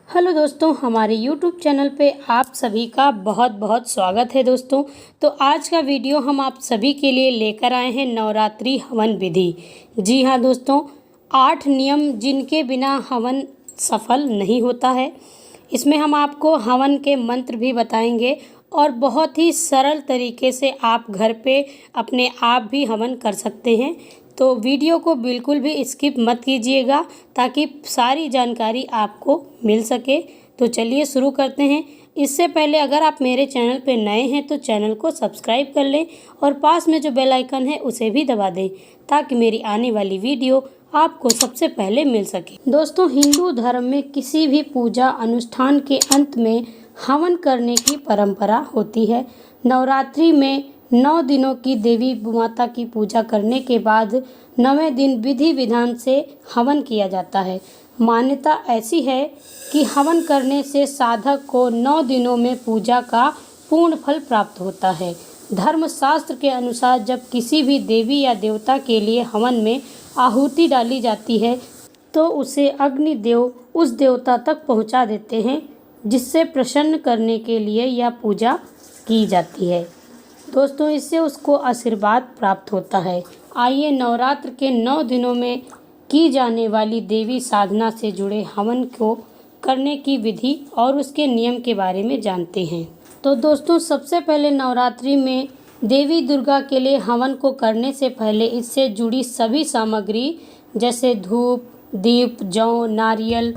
Hello दोस्तों, हमारे YouTube channel पे आप सभी का बहुत बहुत स्वागत है दोस्तों। तो आज का वीडियो हम आप सभी के लिए लेकर आए हैं नवरात्रि हवन विधि। जी हाँ दोस्तों, 8 नियम जिनके बिना हवन सफल नहीं होता है। इसमें हम आपको हवन के मंत्र भी बताएंगे और बहुत ही सरल तरीके से आप घर पे अपने आप भी हवन कर सकते हैं। तो वीडियो को बिल्कुल भी स्किप मत कीजिएगा ताकि सारी जानकारी आपको मिल सके। तो चलिए शुरू करते हैं। इससे पहले अगर आप मेरे चैनल पर नए हैं तो चैनल को सब्सक्राइब कर लें और पास में जो बेल आइकन है उसे भी दबा दें ताकि मेरी आने वाली वीडियो आपको सबसे पहले मिल सके। दोस्तों, हिंदू धर्म में किसी भी पूजा अनुष्ठान के अंत में हवन करने की परंपरा होती है। नवरात्रि में 9 दिनों की देवी माता की पूजा करने के बाद 9वें दिन विधि विधान से हवन किया जाता है। मान्यता ऐसी है कि हवन करने से साधक को 9 दिनों में पूजा का पूर्ण फल प्राप्त होता है। धर्मशास्त्र के अनुसार जब किसी भी देवी या देवता के लिए हवन में आहुति डाली जाती है तो उसे अग्निदेव उस देवता तक पहुंचा देते हैं जिससे प्रसन्न करने के लिए यह पूजा की जाती है। दोस्तों, इससे उसको आशीर्वाद प्राप्त होता है। आइए नवरात्र के 9 दिनों में की जाने वाली देवी साधना से जुड़े हवन को करने की विधि और उसके नियम के बारे में जानते हैं। तो दोस्तों, सबसे पहले नवरात्रि में देवी दुर्गा के लिए हवन को करने से पहले इससे जुड़ी सभी सामग्री जैसे धूप, दीप, जौ, नारियल,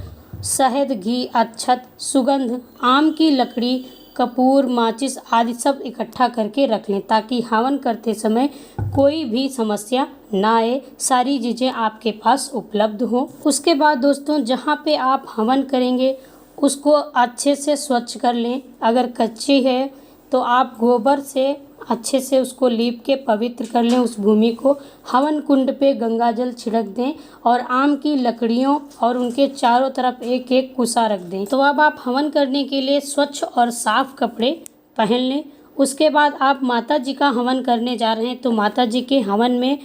शहद, घी, अक्षत, सुगंध, आम की लकड़ी, कपूर, माचिस आदि सब इकट्ठा करके रख लें ताकि हवन करते समय कोई भी समस्या ना आए। सारी चीज़ें आपके पास उपलब्ध हो। उसके बाद दोस्तों, जहाँ पे आप हवन करेंगे उसको अच्छे से स्वच्छ कर लें। अगर कच्ची है तो आप गोबर से अच्छे से उसको लीप के पवित्र कर लें उस भूमि को। हवन कुंड पे गंगा जल छिड़क दें और आम की लकड़ियों और उनके चारों तरफ एक एक कुसा रख दें। तो अब आप हवन करने के लिए स्वच्छ और साफ कपड़े पहन लें। उसके बाद आप माता जी का हवन करने जा रहे हैं तो माता जी के हवन में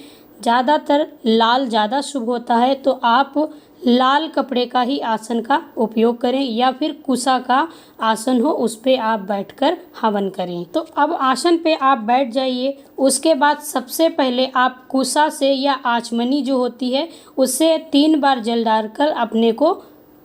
ज़्यादातर लाल ज़्यादा शुभ होता है, तो आप लाल कपड़े का ही आसन का उपयोग करें या फिर कुसा का आसन हो उस पे आप बैठकर हवन करें। तो अब आसन पे आप बैठ जाइए। उसके बाद सबसे पहले आप कुसा से या आचमनी जो होती है उससे 3 बार जल डालकर अपने को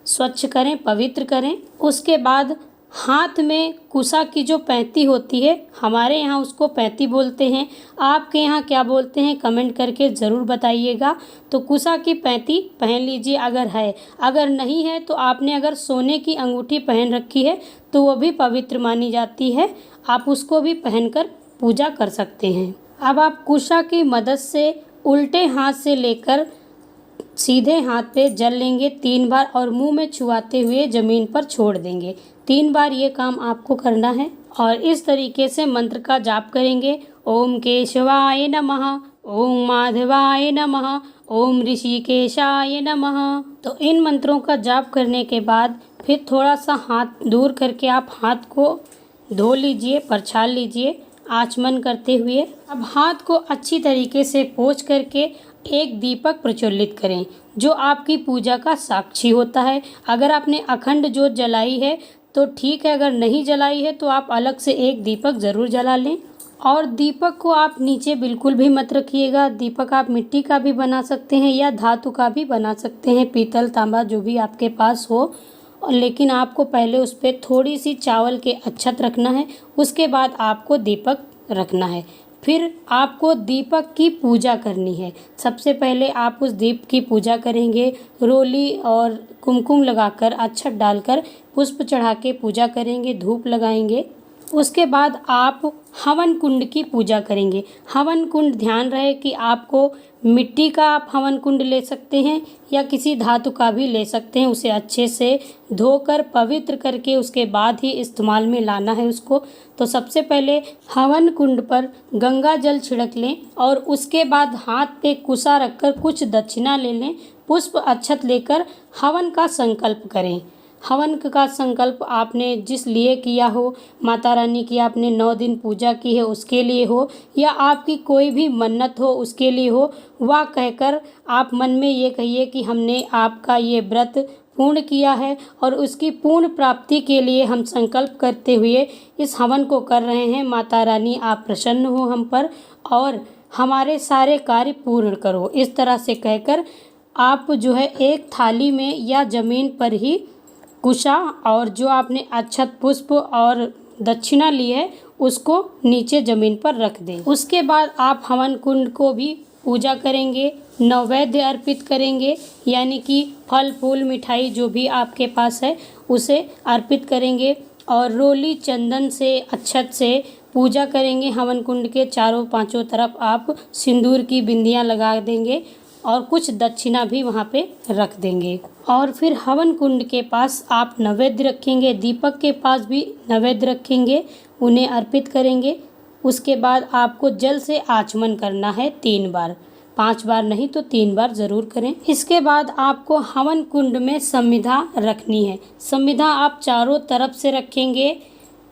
स्वच्छ करें, पवित्र करें। उसके बाद हाथ में कुसा की जो पैंती होती है, हमारे यहाँ उसको पैंती बोलते हैं, आपके यहाँ क्या बोलते हैं कमेंट करके ज़रूर बताइएगा। तो कुसा की पैंती पहन लीजिए अगर है। अगर नहीं है तो आपने अगर सोने की अंगूठी पहन रखी है तो वो भी पवित्र मानी जाती है, आप उसको भी पहनकर पूजा कर सकते हैं। अब आप कुसा की मदद से उल्टे हाथ से लेकर सीधे हाथ पे जल लेंगे 3 बार और मुंह में छुआते हुए ज़मीन पर छोड़ देंगे। 3 बार ये काम आपको करना है और इस तरीके से मंत्र का जाप करेंगे। ओम केशवाय नमः, ओम माधवाय नमः, ओम ऋषिकेशाय नमः। तो इन मंत्रों का जाप करने के बाद फिर थोड़ा सा हाथ दूर करके आप हाथ को धो लीजिए, परछाल लीजिए आचमन करते हुए। अब हाथ को अच्छी तरीके से पोंछ करके एक दीपक प्रज्वलित करें जो आपकी पूजा का साक्षी होता है। अगर आपने अखंड ज्योत जलाई है तो ठीक है, अगर नहीं जलाई है तो आप अलग से एक दीपक ज़रूर जला लें। और दीपक को आप नीचे बिल्कुल भी मत रखिएगा। दीपक आप मिट्टी का भी बना सकते हैं या धातु का भी बना सकते हैं, पीतल, तांबा जो भी आपके पास हो। और लेकिन आपको पहले उस पर थोड़ी सी चावल के अक्षत रखना है, उसके बाद आपको दीपक रखना है। फिर आपको दीपक की पूजा करनी है। सबसे पहले आप उस दीप की पूजा करेंगे। रोली और कुमकुम लगाकर, अक्षत डालकर, पुष्प चढ़ा के पूजा करेंगे, धूप लगाएंगे। उसके बाद आप हवन कुंड की पूजा करेंगे। हवन कुंड, ध्यान रहे कि आपको मिट्टी का आप हवन कुंड ले सकते हैं या किसी धातु का भी ले सकते हैं। उसे अच्छे से धोकर पवित्र करके उसके बाद ही इस्तेमाल में लाना है उसको। तो सबसे पहले हवन कुंड पर गंगा जल छिड़क लें और उसके बाद हाथ पे कुसा रखकर कुछ दक्षिणा ले लें। पुष्प अक्षत लेकर हवन का संकल्प करें। हवन का संकल्प आपने जिस लिए किया हो, माता रानी की आपने 9 दिन पूजा की है उसके लिए हो या आपकी कोई भी मन्नत हो उसके लिए हो, वह कहकर आप मन में ये कहिए कि हमने आपका ये व्रत पूर्ण किया है और उसकी पूर्ण प्राप्ति के लिए हम संकल्प करते हुए इस हवन को कर रहे हैं। माता रानी आप प्रसन्न हो हम पर और हमारे सारे कार्य पूर्ण करो। इस तरह से कहकर आप जो है एक थाली में या ज़मीन पर ही कुशा और जो आपने अक्षत पुष्प और दक्षिणा ली है उसको नीचे ज़मीन पर रख दें। उसके बाद आप हवन कुंड को भी पूजा करेंगे, नैवेद्य अर्पित करेंगे, यानी कि फल फूल मिठाई जो भी आपके पास है उसे अर्पित करेंगे और रोली चंदन से अक्षत से पूजा करेंगे। हवन कुंड के चारों पांचों तरफ आप सिंदूर की बिंदियां लगा देंगे और कुछ दक्षिणा भी वहाँ पे रख देंगे। और फिर हवन कुंड के पास आप नैवेद्य रखेंगे, दीपक के पास भी नैवेद्य रखेंगे, उन्हें अर्पित करेंगे। उसके बाद आपको जल से आचमन करना है 3 बार, 5 बार नहीं तो 3 बार ज़रूर करें। इसके बाद आपको हवन कुंड में समिधा रखनी है। समिधा आप चारों तरफ से रखेंगे,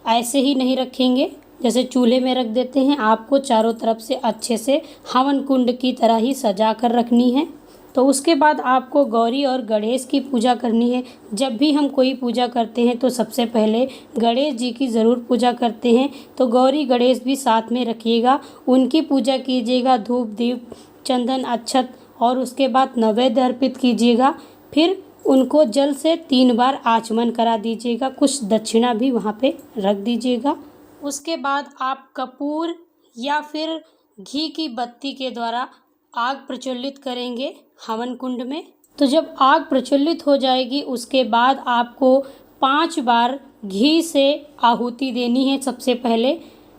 ऐसे ही नहीं रखेंगे जैसे चूल्हे में रख देते हैं। आपको चारों तरफ से अच्छे से हवन कुंड की तरह ही सजा कर रखनी है। तो उसके बाद आपको गौरी और गणेश की पूजा करनी है। जब भी हम कोई पूजा करते हैं तो सबसे पहले गणेश जी की ज़रूर पूजा करते हैं, तो गौरी गणेश भी साथ में रखिएगा, उनकी पूजा कीजिएगा, धूप दीप चंदन अक्षत और उसके बाद नैवेद्य अर्पित कीजिएगा। फिर उनको जल से 3 बार आचमन करा दीजिएगा, कुछ दक्षिणा भी वहाँ पे रख दीजिएगा। उसके बाद आप कपूर या फिर घी की बत्ती के द्वारा आग प्रज्वलित करेंगे हवन कुंड में। तो जब आग प्रज्वलित हो जाएगी उसके बाद आपको 5 बार घी से आहुति देनी है। सबसे पहले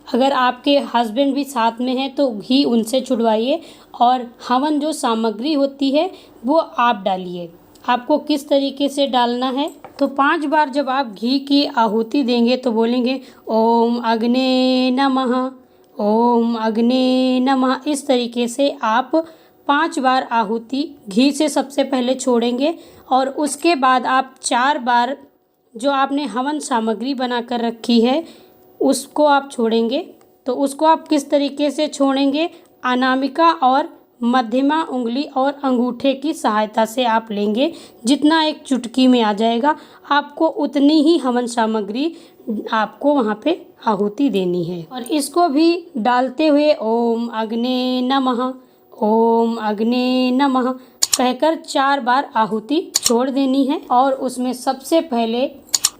अगर आपके हस्बैंड भी साथ में हैं तो घी उनसे छुड़वाइए और हवन जो सामग्री होती है वो आप डालिए। आपको किस तरीके से डालना है, तो 5 बार जब आप घी की आहुति देंगे तो बोलेंगे ओम अग्ने नमः, ओम अग्ने नमः। इस तरीके से आप 5 बार आहुति घी से सबसे पहले छोड़ेंगे और उसके बाद आप 4 बार जो आपने हवन सामग्री बना कर रखी है उसको आप छोड़ेंगे। तो उसको आप किस तरीके से छोड़ेंगे, अनामिका और मध्यमा उंगली और अंगूठे की सहायता से आप लेंगे। जितना एक चुटकी में आ जाएगा आपको उतनी ही हवन सामग्री आपको वहाँ पे आहुति देनी है। और इसको भी डालते हुए ओम अग्ने नमः, ओम अग्ने नमः कहकर 4 बार आहुति छोड़ देनी है। और उसमें सबसे पहले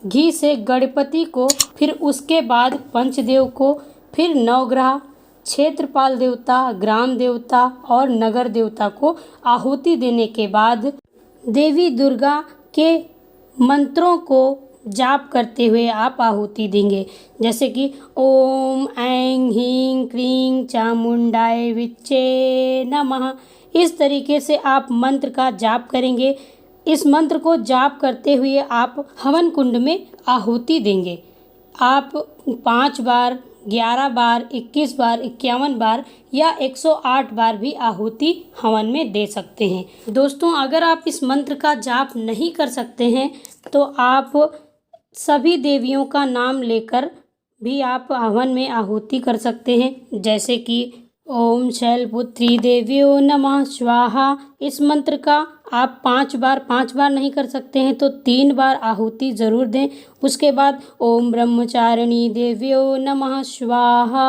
घी से गणपति को, फिर उसके बाद पंचदेव को, फिर नवग्रह, क्षेत्रपाल देवता, ग्राम देवता और नगर देवता को आहुति देने के बाद देवी दुर्गा के मंत्रों को जाप करते हुए आप आहुति देंगे, जैसे कि ओम ऐं ह्रीं क्रीं चामुंडाय विच्चे नमः। इस तरीके से आप मंत्र का जाप करेंगे। इस मंत्र को जाप करते हुए आप हवन कुंड में आहुति देंगे। आप 5 बार, 11 बार, 21 बार, 51 बार या 108 बार भी आहुति हवन में दे सकते हैं। दोस्तों, अगर आप इस मंत्र का जाप नहीं कर सकते हैं तो आप सभी देवियों का नाम लेकर भी आप हवन में आहुति कर सकते हैं, जैसे कि ओम शैलपुत्री देव्यो नमः स्वाहा। इस मंत्र का आप 5 बार नहीं कर सकते हैं तो 3 बार आहुति ज़रूर दें। उसके बाद ओम ब्रह्मचारिणी देव्यो नमः स्वाहा।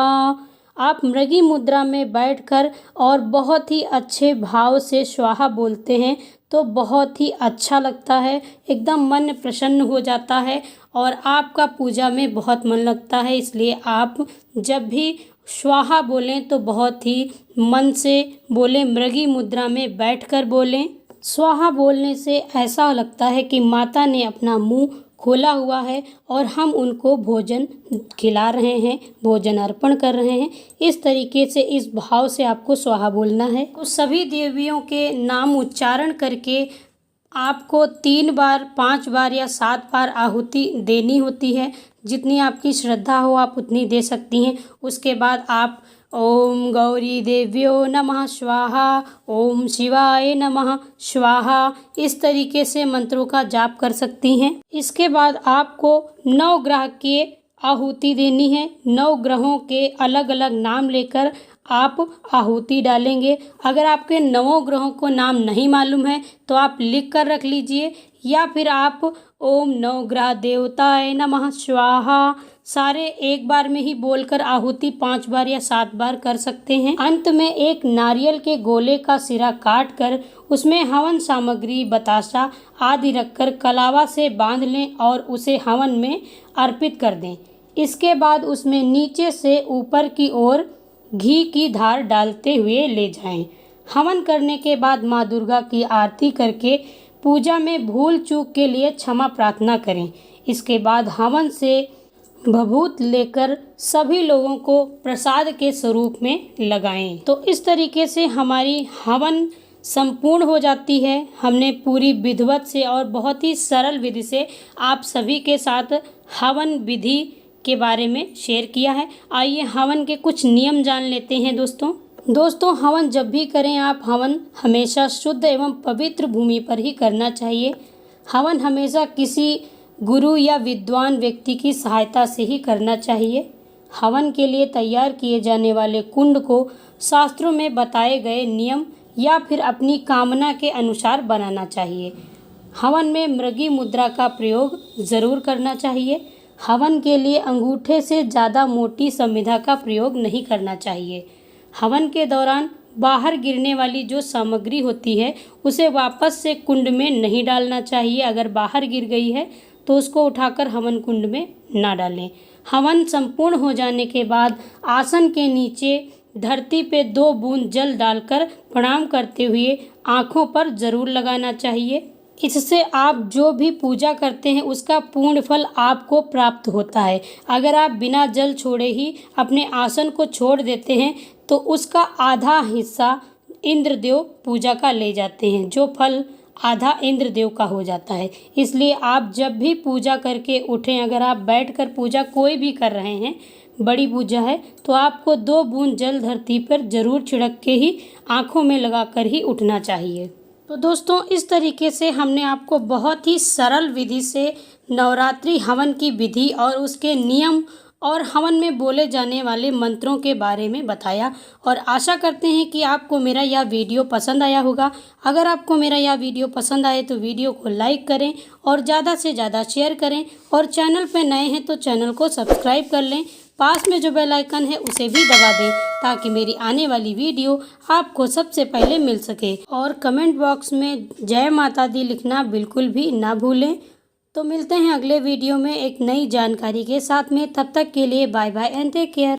आप मृगी मुद्रा में बैठकर और बहुत ही अच्छे भाव से स्वाहा बोलते हैं तो बहुत ही अच्छा लगता है, एकदम मन प्रसन्न हो जाता है और आपका पूजा में बहुत मन लगता है। इसलिए आप जब भी स्वाहा बोलें तो बहुत ही मन से बोलें, मृगी मुद्रा में बैठकर बोलें। स्वाहा बोलने से ऐसा लगता है कि माता ने अपना मुंह खोला हुआ है और हम उनको भोजन खिला रहे हैं, भोजन अर्पण कर रहे हैं। इस तरीके से, इस भाव से आपको स्वाहा बोलना है। तो सभी देवियों के नाम उच्चारण करके आपको 3 बार, 5 बार या 7 बार आहुति देनी होती है। जितनी आपकी श्रद्धा हो आप उतनी दे सकती हैं। उसके बाद आप ओम गौरी देव्यो नमः स्वाहा, ओम शिवाय नमः स्वाहा, इस तरीके से मंत्रों का जाप कर सकती हैं। इसके बाद आपको 9 ग्रह के आहुति देनी है। 9 ग्रहों के अलग अलग नाम लेकर आप आहुति डालेंगे। अगर आपके 9 ग्रहों को नाम नहीं मालूम है तो आप लिख कर रख लीजिए, या फिर आप ओम नवग्रह देवताय नमः स्वाहा सारे एक बार में ही बोलकर आहुति 5 बार या 7 बार कर सकते हैं। अंत में एक नारियल के गोले का सिरा काट कर उसमें हवन सामग्री बतासा आदि रखकर कलावा से बांध लें और उसे हवन में अर्पित कर दें। इसके बाद उसमें नीचे से ऊपर की ओर घी की धार डालते हुए ले जाएं। हवन करने के बाद माँ दुर्गा की आरती करके पूजा में भूल चूक के लिए क्षमा प्रार्थना करें। इसके बाद हवन से भभूत लेकर सभी लोगों को प्रसाद के स्वरूप में लगाएं। तो इस तरीके से हमारी हवन संपूर्ण हो जाती है। हमने पूरी विधिवत से और बहुत ही सरल विधि से आप सभी के साथ हवन विधि के बारे में शेयर किया है। आइए हवन के कुछ नियम जान लेते हैं दोस्तों हवन जब भी करें आप हवन हमेशा शुद्ध एवं पवित्र भूमि पर ही करना चाहिए। हवन हमेशा किसी गुरु या विद्वान व्यक्ति की सहायता से ही करना चाहिए। हवन के लिए तैयार किए जाने वाले कुंड को शास्त्रों में बताए गए नियम या फिर अपनी कामना के अनुसार बनाना चाहिए। हवन में मृगी मुद्रा का प्रयोग ज़रूर करना चाहिए। हवन के लिए अंगूठे से ज़्यादा मोटी संविधा का प्रयोग नहीं करना चाहिए। हवन के दौरान बाहर गिरने वाली जो सामग्री होती है उसे वापस से कुंड में नहीं डालना चाहिए। अगर बाहर गिर गई है तो उसको उठाकर हवन कुंड में ना डालें। हवन संपूर्ण हो जाने के बाद आसन के नीचे धरती पे 2 बूंद जल डालकर प्रणाम करते हुए आँखों पर ज़रूर लगाना चाहिए। इससे आप जो भी पूजा करते हैं उसका पूर्ण फल आपको प्राप्त होता है। अगर आप बिना जल छोड़े ही अपने आसन को छोड़ देते हैं तो उसका आधा हिस्सा इंद्रदेव पूजा का ले जाते हैं, जो फल आधा इंद्रदेव का हो जाता है। इसलिए आप जब भी पूजा करके उठें, अगर आप बैठकर पूजा कोई भी कर रहे हैं, बड़ी पूजा है, तो आपको 2 बूंद जल धरती पर जरूर छिड़क के ही आँखों में लगाकर ही उठना चाहिए। तो दोस्तों इस तरीके से हमने आपको बहुत ही सरल विधि से नवरात्रि हवन की विधि और उसके नियम और हवन में बोले जाने वाले मंत्रों के बारे में बताया, और आशा करते हैं कि आपको मेरा यह वीडियो पसंद आया होगा। अगर आपको मेरा यह वीडियो पसंद आए तो वीडियो को लाइक करें और ज़्यादा से ज़्यादा शेयर करें, और चैनल पर नए हैं तो चैनल को सब्सक्राइब कर लें। पास में जो बेल आइकन है उसे भी दबा दें ताकि मेरी आने वाली वीडियो आपको सबसे पहले मिल सके। और कमेंट बॉक्स में जय माता दी लिखना बिल्कुल भी ना भूलें। तो मिलते हैं अगले वीडियो में एक नई जानकारी के साथ में। तब तक के लिए bye bye and take care.